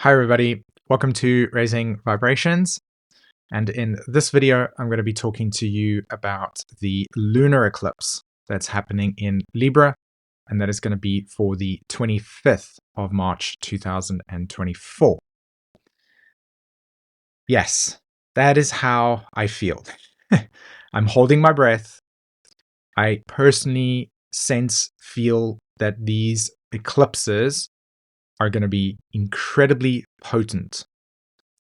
Hi everybody, welcome to Raising Vibrations, and in this video I'm going to be talking to you about the lunar eclipse that's happening in Libra, and that is going to be for the 25th of March 2024. Yes, that is how I feel. I'm holding my breath. I personally feel that these eclipses are going to be incredibly potent.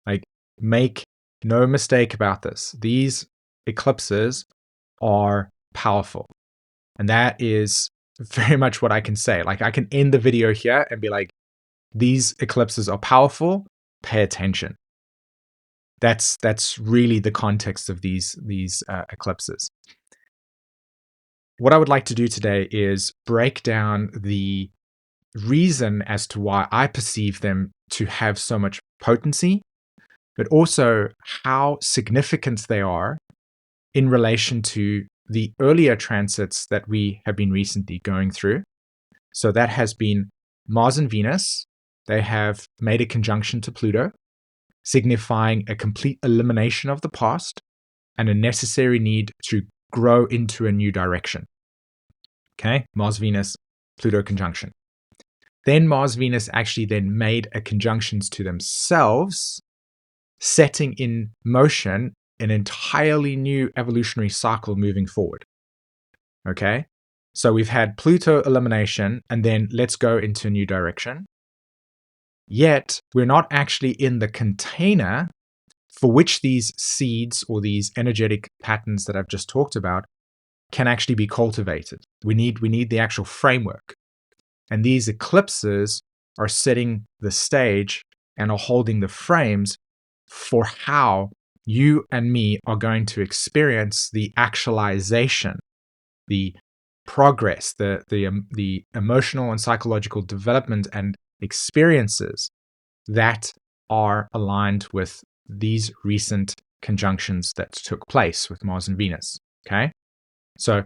Like, make no mistake about this. These eclipses are powerful. And that is very much what I can say. Like, I can end the video here and be like, these eclipses are powerful. Pay attention. That's really the context of these eclipses. What I would like to do today is break down the reason as to why I perceive them to have so much potency, but also how significant they are in relation to the earlier transits that we have been recently going through. So that has been Mars and Venus. They have made a conjunction to Pluto, signifying a complete elimination of the past and a necessary need to grow into a new direction. Okay, Mars-Venus, Pluto conjunction. Then Mars-Venus actually then made a conjunctions to themselves, setting in motion an entirely new evolutionary cycle moving forward. Okay, so we've had Pluto elimination, and then let's go into a new direction. Yet we're not actually in the container for which these seeds or these energetic patterns that I've just talked about can actually be cultivated. We need the actual framework. And these eclipses are setting the stage and are holding the frames for how you and me are going to experience the actualization, the progress, the emotional and psychological development and experiences that are aligned with these recent conjunctions that took place with Mars and Venus. Okay, so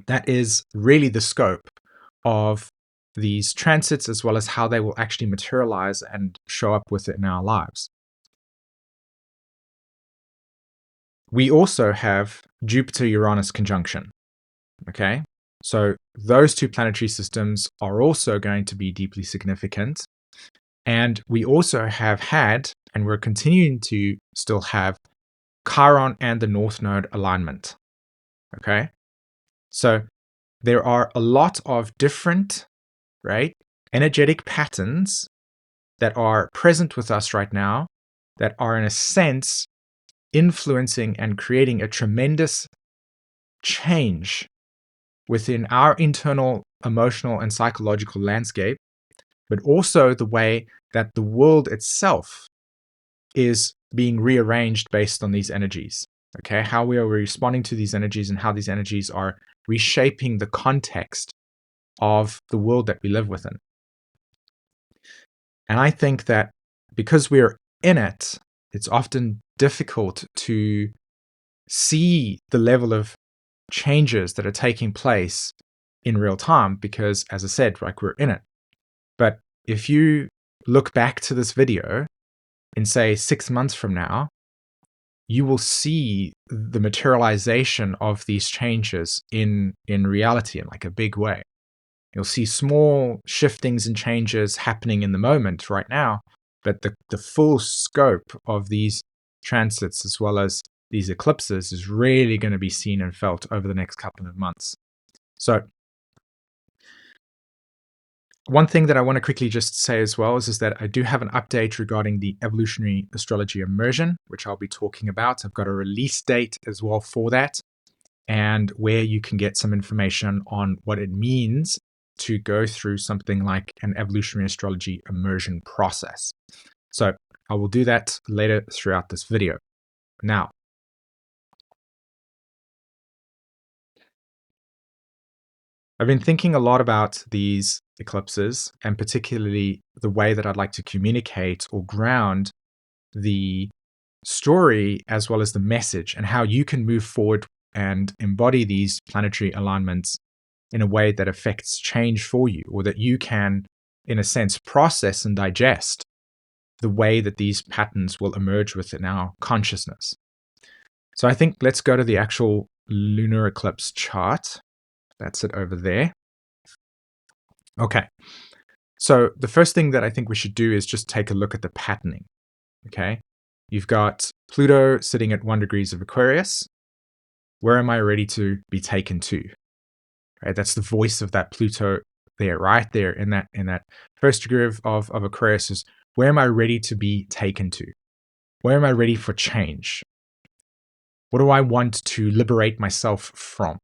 that is really the scope of these transits, as well as how they will actually materialize and show up within our lives. We also have Jupiter-Uranus conjunction. Okay, so those two planetary systems are also going to be deeply significant. And we also have had, and we're continuing to still have, Chiron and the North Node alignment. Okay, so there are a lot of different, energetic patterns that are present with us right now that are, in a sense, influencing and creating a tremendous change within our internal emotional and psychological landscape, but also the way that the world itself is being rearranged based on these energies. Okay, how we are responding to these energies and how these energies are reshaping the context of the world that we live within. And I think that because we're in it, it's often difficult to see the level of changes that are taking place in real time because, as I said, we're in it. But if you look back to this video in, say, 6 months from now, you will see the materialization of these changes in reality in like a big way. You'll see small shiftings and changes happening in the moment right now, but the full scope of these transits as well as these eclipses is really going to be seen and felt over the next couple of months. So one thing that I want to quickly just say as well is that I do have an update regarding the Evolutionary Astrology Immersion, which I'll be talking about. I've got a release date as well for that, and where you can get some information on what it means to go through something like an Evolutionary Astrology Immersion process. So I will do that later throughout this video. Now, I've been thinking a lot about these eclipses, and particularly the way that I'd like to communicate or ground the story as well as the message, and how you can move forward and embody these planetary alignments in a way that affects change for you, or that you can, in a sense, process and digest the way that these patterns will emerge within our consciousness. So I think let's go to the actual lunar eclipse chart. That's it over there. Okay. So the first thing that I think we should do is just take a look at the patterning. Okay. You've got Pluto sitting at 1 degrees of Aquarius. Where am I ready to be taken to? Right. That's the voice of that Pluto there, right there in that first degree of Aquarius is where am I ready to be taken to? Where am I ready for change? What do I want to liberate myself from?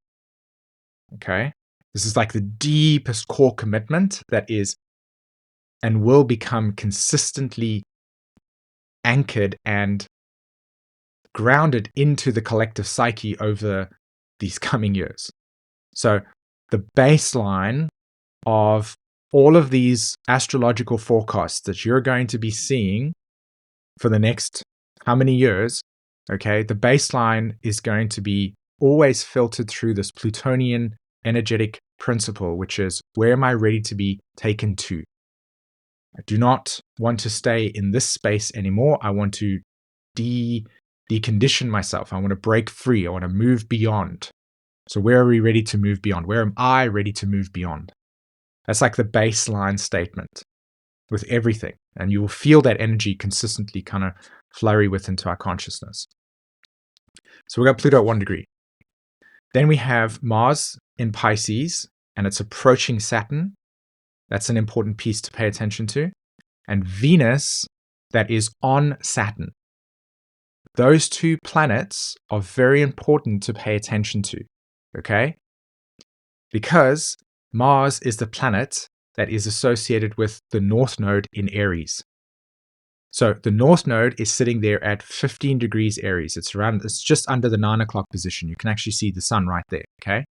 Okay. This is like the deepest core commitment that is and will become consistently anchored and grounded into the collective psyche over these coming years. So the baseline of all of these astrological forecasts that you're going to be seeing for the next how many years, okay, the baseline is going to be always filtered through this Plutonian energetic principle, which is where am I ready to be taken to? I do not want to stay in this space anymore. I want to decondition myself. I want to break free. I want to move beyond. So where are we ready to move beyond? Where am I ready to move beyond? That's like the baseline statement with everything. And you will feel that energy consistently kind of flurry into our consciousness. So we got Pluto at 1 degree. Then we have Mars in Pisces, and it's approaching Saturn. That's an important piece to pay attention to. And Venus, that is on Saturn. Those two planets are very important to pay attention to, okay? Because Mars is the planet that is associated with the North Node in Aries. So the North Node is sitting there at 15 degrees Aries. It's just under the 9 o'clock position. You can actually see the sun right there, okay?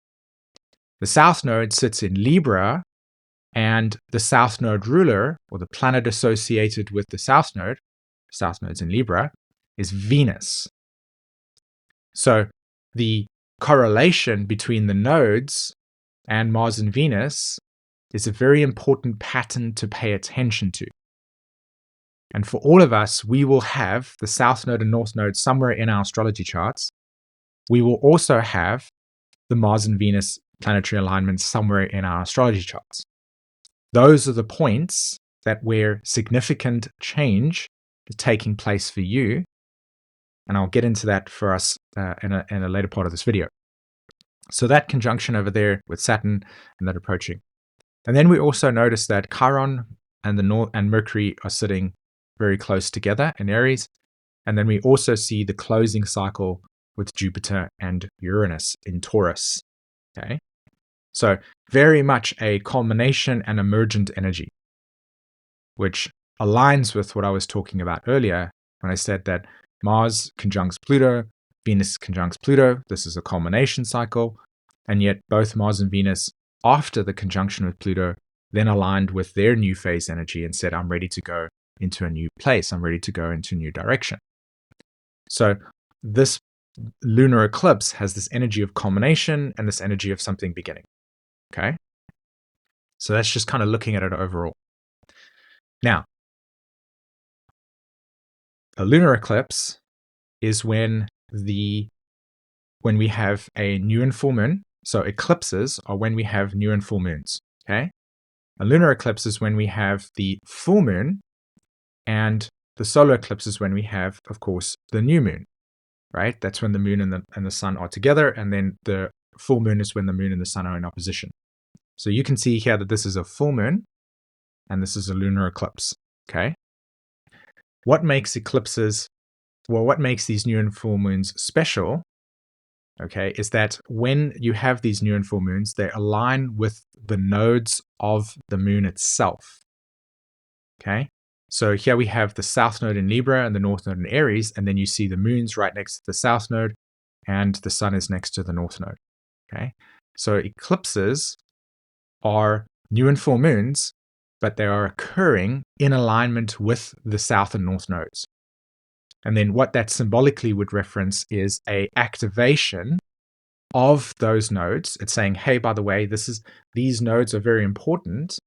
The South Node sits in Libra, and the South Node ruler, or the planet associated with the South Node's in Libra, is Venus. So the correlation between the nodes and Mars and Venus is a very important pattern to pay attention to. And for all of us, we will have the South Node and North Node somewhere in our astrology charts. We will also have the Mars and Venus planetary alignments somewhere in our astrology charts. Those are the points that where significant change is taking place for you. And I'll get into that for us in a later part of this video. So that conjunction over there with Saturn and that approaching. And then we also notice that Chiron and the North and Mercury are sitting very close together in Aries. And then we also see the closing cycle with Jupiter and Uranus in Taurus. Okay. So very much a culmination and emergent energy, which aligns with what I was talking about earlier when I said that Mars conjuncts Pluto, Venus conjuncts Pluto. This is a culmination cycle. And yet both Mars and Venus, after the conjunction with Pluto, then aligned with their new phase energy and said, I'm ready to go into a new place. I'm ready to go into a new direction. So this lunar eclipse has this energy of culmination and this energy of something beginning. Okay. So that's just kind of looking at it overall. Now, a lunar eclipse is when we have a new and full moon. So eclipses are when we have new and full moons. Okay. A lunar eclipse is when we have the full moon, and the solar eclipse is when we have, of course, the new moon. Right. That's when the moon and the sun are together, and then the full moon is when the moon and the sun are in opposition. So you can see here that this is a full moon and this is a lunar eclipse, okay? What makes eclipses, well, what makes these new and full moons special, okay, is that when you have these new and full moons, they align with the nodes of the moon itself, okay? So here we have the South Node in Libra and the North Node in Aries, and then you see the moon's right next to the South Node and the sun is next to the North Node, okay? So eclipses are new and full moons, but they are occurring in alignment with the South and North nodes. And then what that symbolically would reference is a activation of those nodes. It's saying, hey, by the way, these nodes are very important.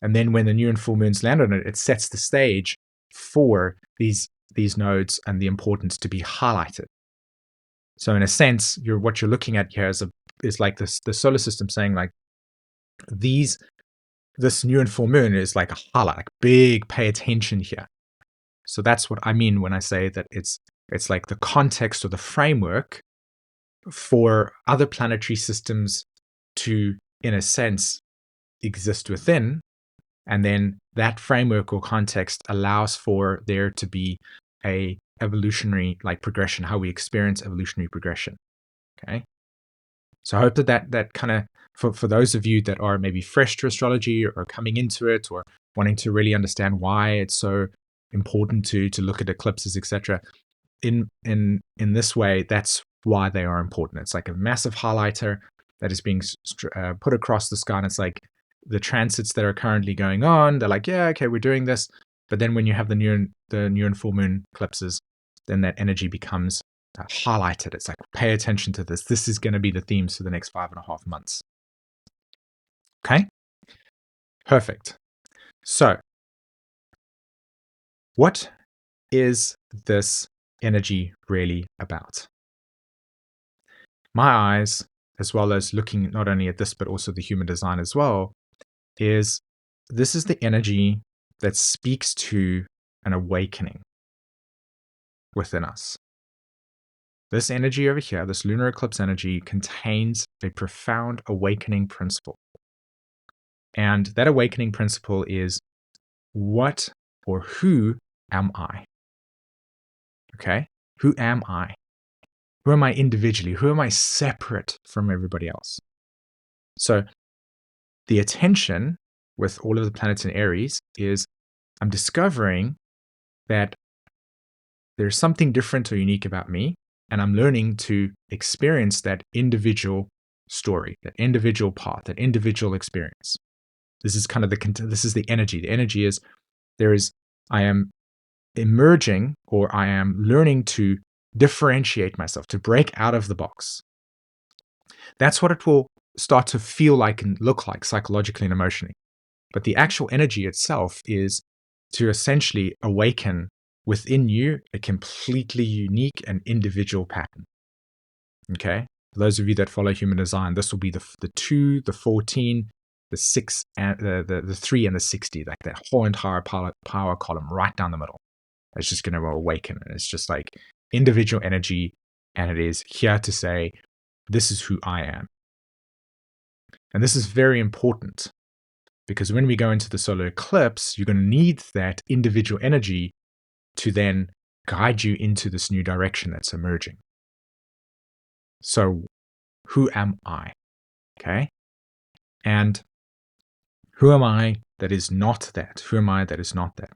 And then when the new and full moons land on it, it sets the stage for these nodes and the importance to be highlighted. So in a sense, what you're looking at here is like the solar system saying like this new and full moon is like a highlight, like big, pay attention here. So that's what I mean when I say that it's like the context or the framework for other planetary systems to, in a sense, exist within. And then that framework or context allows for there to be a evolutionary like progression, how we experience evolutionary progression. Okay. So I hope that kind of, for those of you that are maybe fresh to astrology or coming into it or wanting to really understand why it's so important to look at eclipses, etc. In this way, that's why they are important. It's like a massive highlighter that is being put across the sky, and it's like the transits that are currently going on. They're like, yeah, okay, we're doing this, but then when you have the new and full moon eclipses, then that energy becomes highlighted. It's like, pay attention to this. This is going to be the themes for the next 5.5 months. Okay, perfect. So, what is this energy really about? My eyes, as well as looking not only at this, but also the human design as well, is this is the energy that speaks to an awakening within us. This energy over here, this lunar eclipse energy, contains a profound awakening principle. And that awakening principle is, what or who am I? Okay? Who am I? Who am I individually? Who am I separate from everybody else? So the attention with all of the planets in Aries is, I'm discovering that there's something different or unique about me, and I'm learning to experience that individual story, that individual path, that individual experience. This is kind of this is the energy. The energy is I am emerging, or I am learning to differentiate myself, to break out of the box. That's what it will start to feel like and look like psychologically and emotionally. But the actual energy itself is to essentially awaken within you a completely unique and individual pattern. Okay? For those of you that follow human design, this will be the 2, the 14, the 6, and the 3 and the 60, like that whole entire power column right down the middle. It's just going to awaken. And it's just like individual energy, and it is here to say, this is who I am. And this is very important, because when we go into the solar eclipse, you're going to need that individual energy to then guide you into this new direction that's emerging. So, who am I? Okay? And who am I that is not that? Who am I that is not that?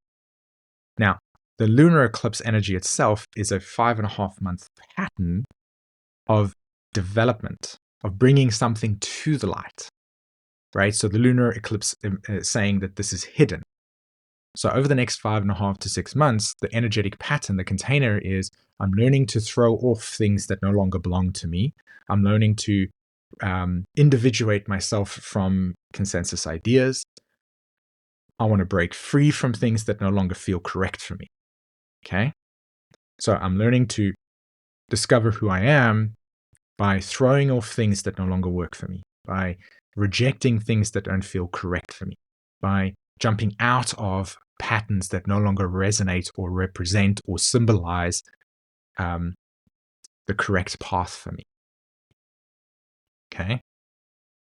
Now, the lunar eclipse energy itself is a 5.5-month pattern of development, of bringing something to the light, right? So the lunar eclipse is saying that this is hidden. So over the next 5.5 to 6 months, the energetic pattern, the container is, I'm learning to throw off things that no longer belong to me. I'm learning to individuate myself from consensus ideas. I want to break free from things that no longer feel correct for me. Okay? So I'm learning to discover who I am by throwing off things that no longer work for me, by rejecting things that don't feel correct for me, by jumping out of patterns that no longer resonate or represent or symbolize the correct path for me. Okay?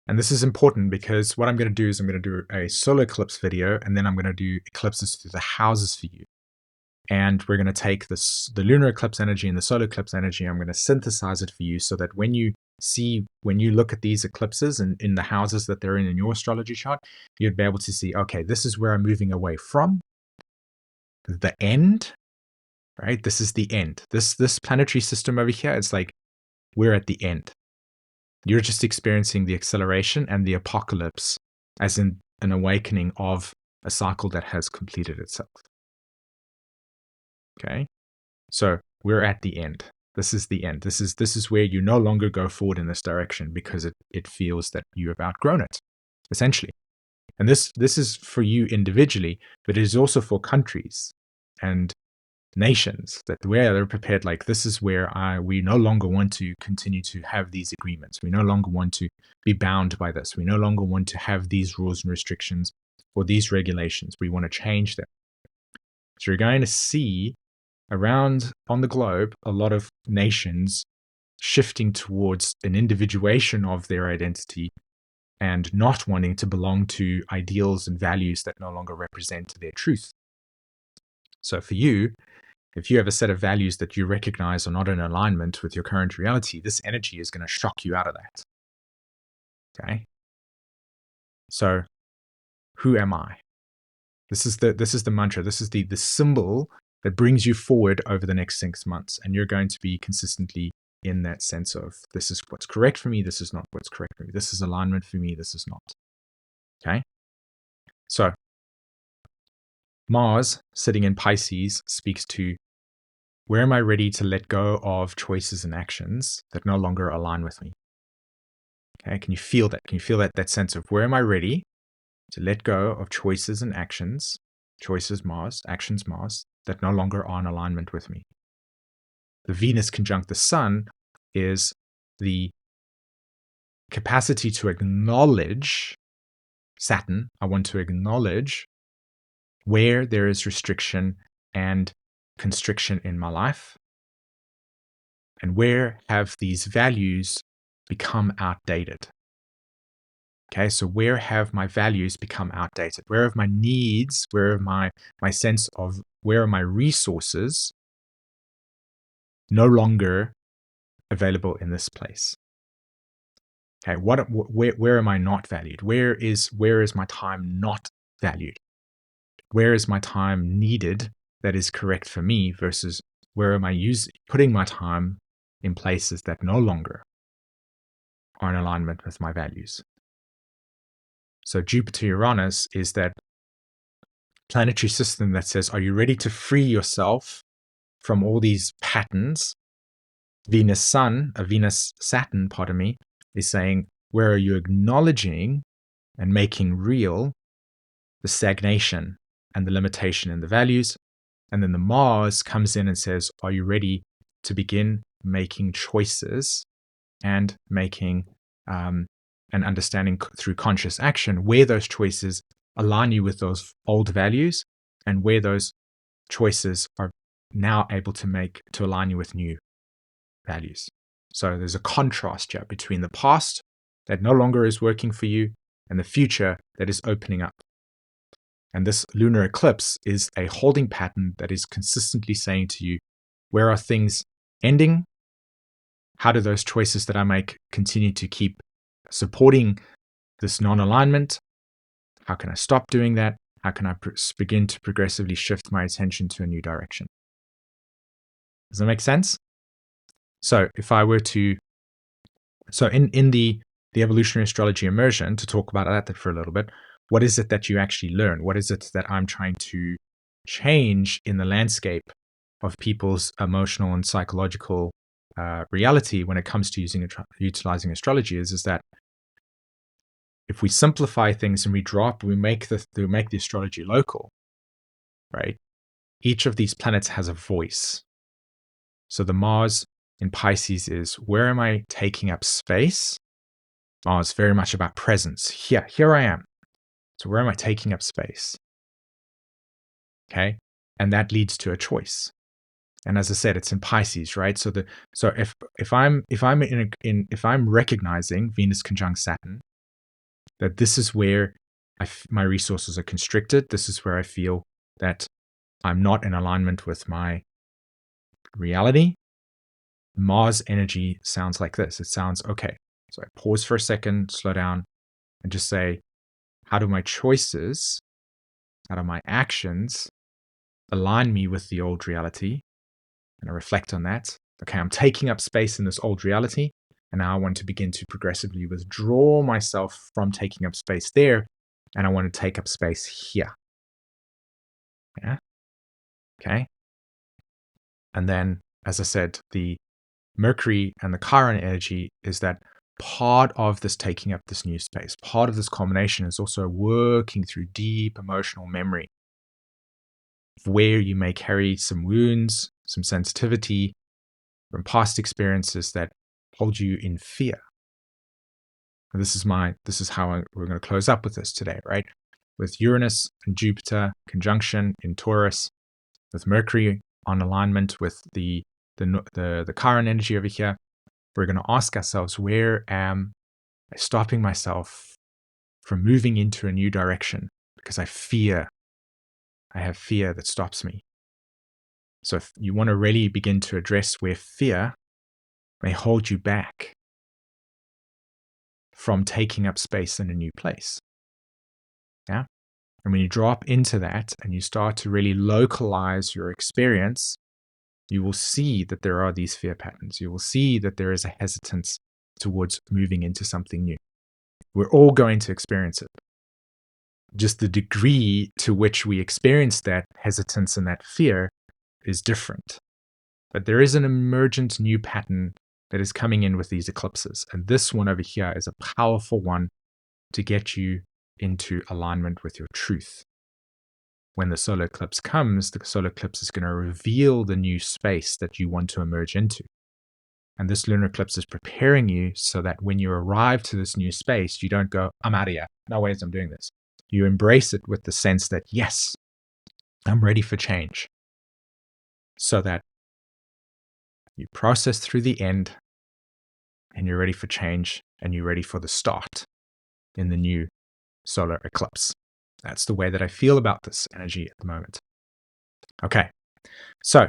And this is important because what I'm going to do is I'm going to do a solar eclipse video, and then I'm going to do eclipses through the houses for you. And we're going to take the lunar eclipse energy and the solar eclipse energy, I'm going to synthesize it for you so that when you look at these eclipses and in the houses that they're in your astrology chart, you'd be able to see, okay, this is where I'm moving away from. The end, right? This is the end. This planetary system over here, it's like we're at the end. You're just experiencing the acceleration and the apocalypse as in an awakening of a cycle that has completed itself. Okay? So we're at the end. This is the end. This is where you no longer go forward in this direction because it feels that you have outgrown it, essentially. And this is for you individually, but it is also for countries. and nations, that where they're prepared, like, this is where we no longer want to continue to have these agreements. We no longer want to be bound by this. We no longer want to have these rules and restrictions or these regulations. We want to change them. So you're going to see around on the globe a lot of nations shifting towards an individuation of their identity and not wanting to belong to ideals and values that no longer represent their truth. So for you, if you have a set of values that you recognize are not in alignment with your current reality, this energy is going to shock you out of that. Okay? So who am I? This is the mantra. This is the symbol that brings you forward over the next 6 months. And you're going to be consistently in that sense of, this is what's correct for me, this is not what's correct for me. This is alignment for me, this is not. Okay? So Mars sitting in Pisces speaks to, where am I ready to let go of choices and actions that no longer align with me? Okay, can you feel that? Can you feel that sense of, where am I ready to let go of choices and actions, choices Mars, actions Mars, that no longer are in alignment with me? The Venus conjunct the Sun is the capacity to acknowledge Saturn. I want to acknowledge where there is restriction and constriction in my life, and where have these values become outdated. Okay, so where have my values become outdated? Where have my needs, where have my sense of, where are my resources no longer available in this place? Okay, where am I not valued? Where is my time not valued? Where is my time needed that is correct for me, versus where am I putting my time in places that no longer are in alignment with my values? So Jupiter-Uranus is that planetary system that says, are you ready to free yourself from all these patterns? Venus-Saturn, pardon me, is saying, where are you acknowledging and making real the stagnation and the limitation in the values? And then the Mars comes in and says, are you ready to begin making choices and making and understanding through conscious action where those choices align you with those old values, and where those choices are now able to align you with new values? So there's a contrast here between the past that no longer is working for you and the future that is opening up. And this lunar eclipse is a holding pattern that is consistently saying to you, where are things ending? How do those choices that I make continue to keep supporting this non-alignment? How can I stop doing that? How can I begin to progressively shift my attention to a new direction? Does that make sense? So if I were to, in the Evolutionary Astrology Immersion, to talk about that for a little bit, what is it that you actually learn? What is it that I'm trying to change in the landscape of people's emotional and psychological reality when it comes to utilizing astrology is that if we simplify things and we make the astrology local, right? Each of these planets has a voice. So the Mars in Pisces is, where am I taking up space? Mars very much about presence. Here I am. So where am I taking up space? Okay, and that leads to a choice. And as I said, it's in Pisces, right? So if I'm recognizing Venus conjunct Saturn, that this is where my resources are constricted. This is where I feel that I'm not in alignment with my reality. Mars energy sounds like this. It sounds, okay, so I pause for a second, slow down, and just say, how do my choices, how do my actions align me with the old reality? And I reflect on that. Okay, I'm taking up space in this old reality, and now I want to begin to progressively withdraw myself from taking up space there, and I want to take up space here. Yeah. Okay. And then, as I said, the Mercury and the Chiron energy is that part of this taking up this new space, part of this combination is also working through deep emotional memory. where you may carry some wounds, some sensitivity from past experiences that hold you in fear. And this is how we're going to close up with this today, right? With Uranus and Jupiter conjunction in Taurus, with Mercury on alignment with the Chiron energy over here, we're going to ask ourselves, where am I stopping myself from moving into a new direction because I have fear that stops me. So if you want to really begin to address where fear may hold you back from taking up space in a new place. Yeah. And when you drop into that and you start to really localize your experience, you will see that there are these fear patterns. You will see that there is a hesitance towards moving into something new. We're all going to experience it. Just the degree to which we experience that hesitance and that fear is different. But there is an emergent new pattern that is coming in with these eclipses. And this one over here is a powerful one to get you into alignment with your truth. When the solar eclipse comes, the solar eclipse is going to reveal the new space that you want to emerge into. And this lunar eclipse is preparing you so that when you arrive to this new space, you don't go, I'm out of here. No ways I'm doing this. You embrace it with the sense that, yes, I'm ready for change. So that you process through the end and you're ready for change and you're ready for the start in the new solar eclipse. That's the way that I feel about this energy at the moment. Okay, so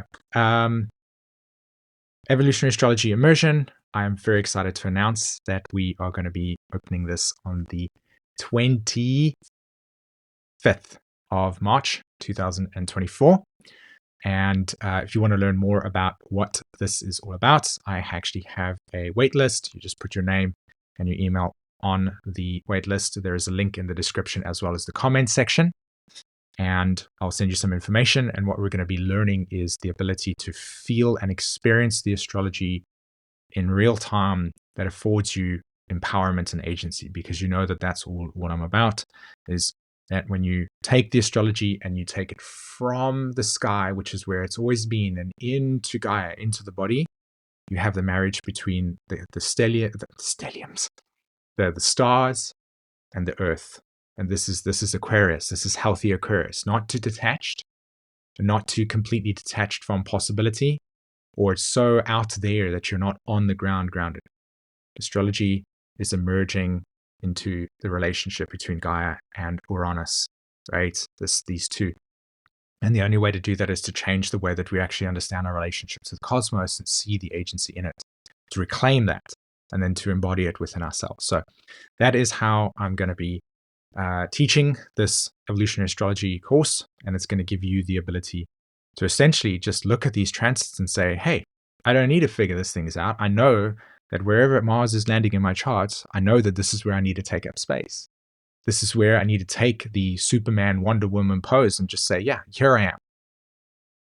Evolutionary Astrology Immersion. I am very excited to announce that we are going to be opening this on the 25th of March 2024. And if you want to learn more about what this is all about, I actually have a waitlist. You just put your name and your email on the waitlist. There is a link in the description as well as the comment section. And I'll send you some information. And what we're going to be learning is the ability to feel and experience the astrology in real time that affords you empowerment and agency, because you know that that's all what I'm about, is that when you take the astrology and you take it from the sky, which is where it's always been, and into Gaia, into the body, you have the marriage between the stelliums, the stars and the earth. And this is Aquarius. This is healthy Aquarius, not too detached, not too completely detached from possibility, or it's so out there that you're not on the ground grounded. Astrology is emerging into the relationship between Gaia and Uranus, right? These two. And the only way to do that is to change the way that we actually understand our relationships with cosmos and see the agency in it, to reclaim that, and then to embody it within ourselves. So that is how I'm going to be teaching this Evolutionary Astrology course, and it's going to give you the ability to essentially just look at these transits and say, hey, I don't need to figure these things out. I know that wherever Mars is landing in my charts, I know that this is where I need to take up space. This is where I need to take the Superman, Wonder Woman pose and just say, yeah, here I am.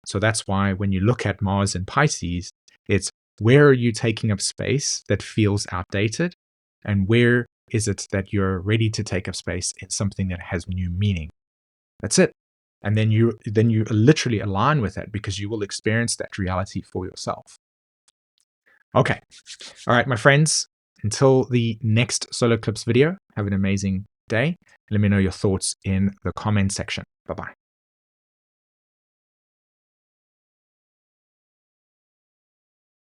So that's why when you look at Mars in Pisces, it's where are you taking up space that feels outdated, and where is it that you're ready to take up space in something that has new meaning? That's it. And then you literally align with that, because you will experience that reality for yourself. Okay. All right, my friends, until the next solar eclipse video, have an amazing day. Let me know your thoughts in the comment section. Bye-bye.